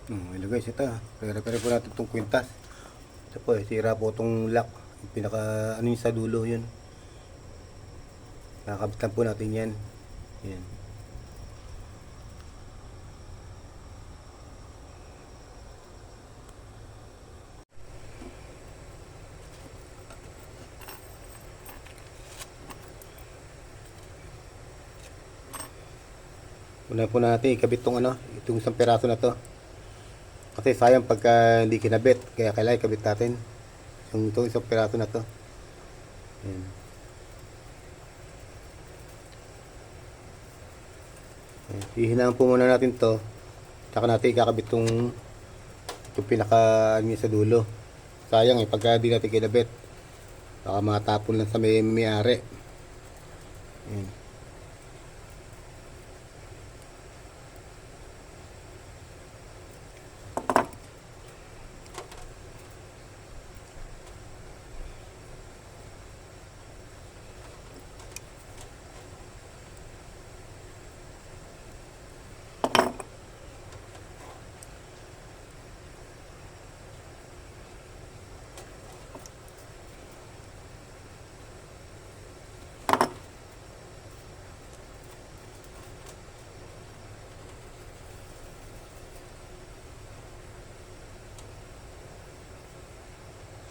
Hello guys, ito. Re-repair po natin itong kwintas. Ito po, sira po itong lock. Yung pinaka, ano yung sa dulo yun. Nakakabitan po natin yan. Yan. Una po natin ikabit itong itong isang peraso na to. Kasi sayang pagka hindi kinabit, kaya kailangan ikabit natin yung itong isang peraso na to. Yan. Hihinaan po muna natin to, saka natin ikakabit itong pinaka sa dulo. Sayang pagka hindi natin kinabit, baka matapon lang sa may-ari. Yan.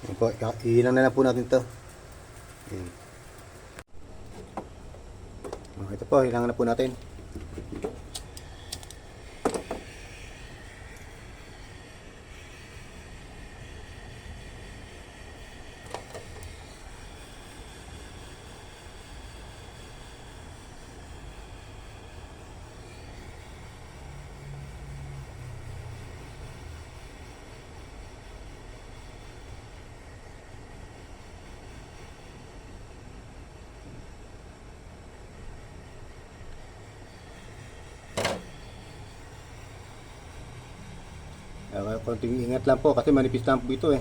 Yan po, ihilang na lang po natin to. Yan. Ito po, hilangan na po natin. Konting ingat lang po kasi manipis lang po ito eh.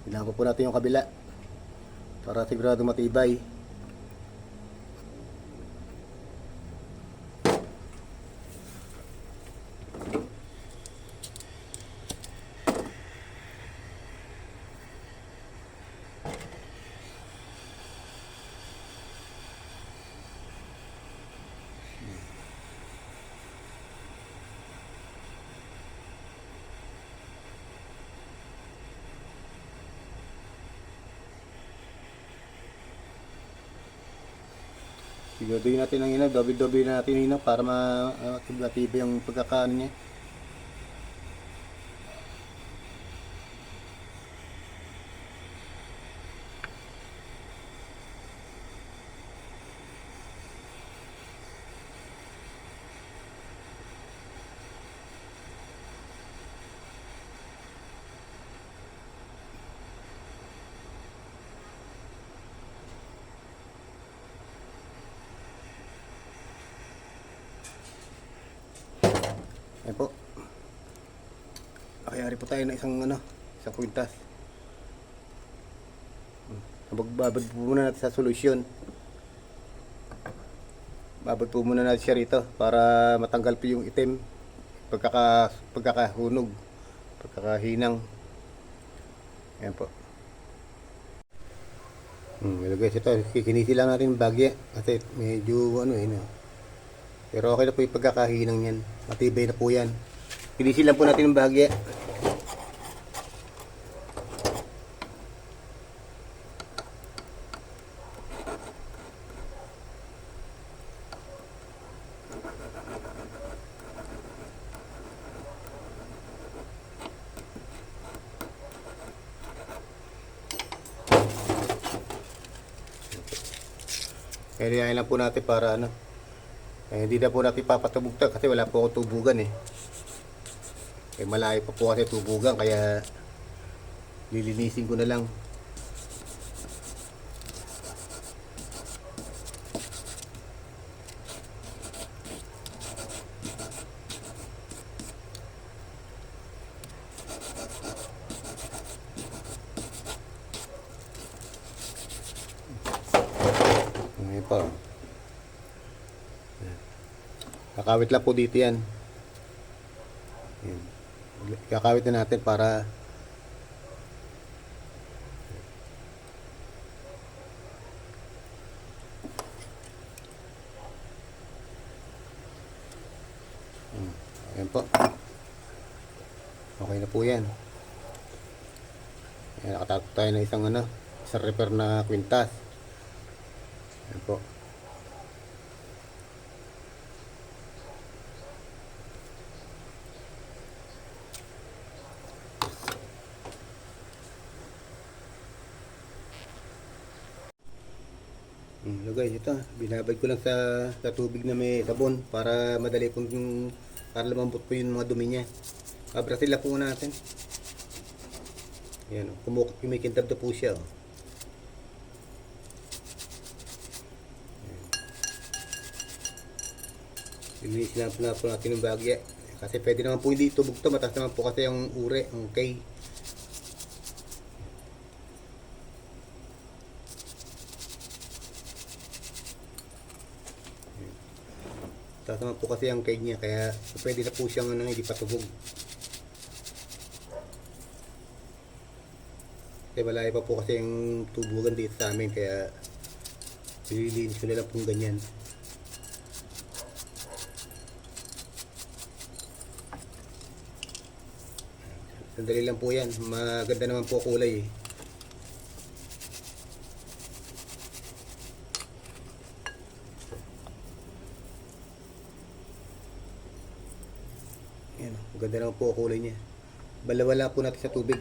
Kailangan po natin yung kabila para sigurado matibay. Siguraduhin natin ang hinaw, double-double natin ang hinaw para matibay yung pagkakaano niya. Ayan po. Nakayari po tayo ng isang kwintas. Babad po muna natin sa solusyon. Babad po muna natin siya rito para matanggal po yung itim. Pagkakahunog. Pagkakahinang. Ayan po. Pero guys, ito. Kikinisi lang natin yung bagya. Kasi medyo pero okay na po yung pagkakahinang yan. Matibay na po yan. Pinisi lang po natin ng bahagya. Kaya lang po natin para hindi na po natin papatubugtag kasi wala po akong tubugan eh. Malayo pa po kasi tubugan kaya lilinisin ko na lang. Ayan po. Kakawit lang po dito yan. Ayan. Kakawit na natin para ayan po. Okay na po yan. Ayan, nakatato tayo ng isang repair na kwintas. Ayan po. So guys, ito, binabad ko lang sa tubig na may sabon para madali pong para lumambot po yung mga dumi niya. Abrasin lang po natin. Ayan, kumikintab na po siya. Oh. Linisin na po natin yung bagya. Kasi pwede naman po hindi tubog to, mataas naman po kasi yung ure, okay. Tapos naman po kasi ang cage niya, kaya pwede na po siyang hindi patubog. Kasi malayo pa po kasi yung tubugan dito sa amin, kaya nililinis ko na lang pong ganyan. Sandali lang po yan, maganda naman po kulay eh. Ayan, maganda naman po kulay niya. Balawala po natin sa tubig.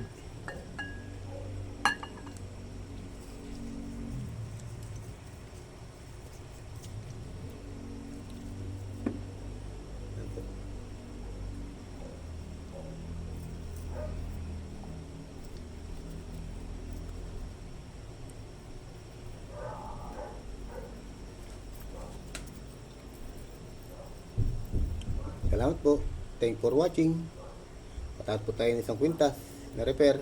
Salamat po. Thank for watching. Pataat po tayo ng isang kwintas na repair.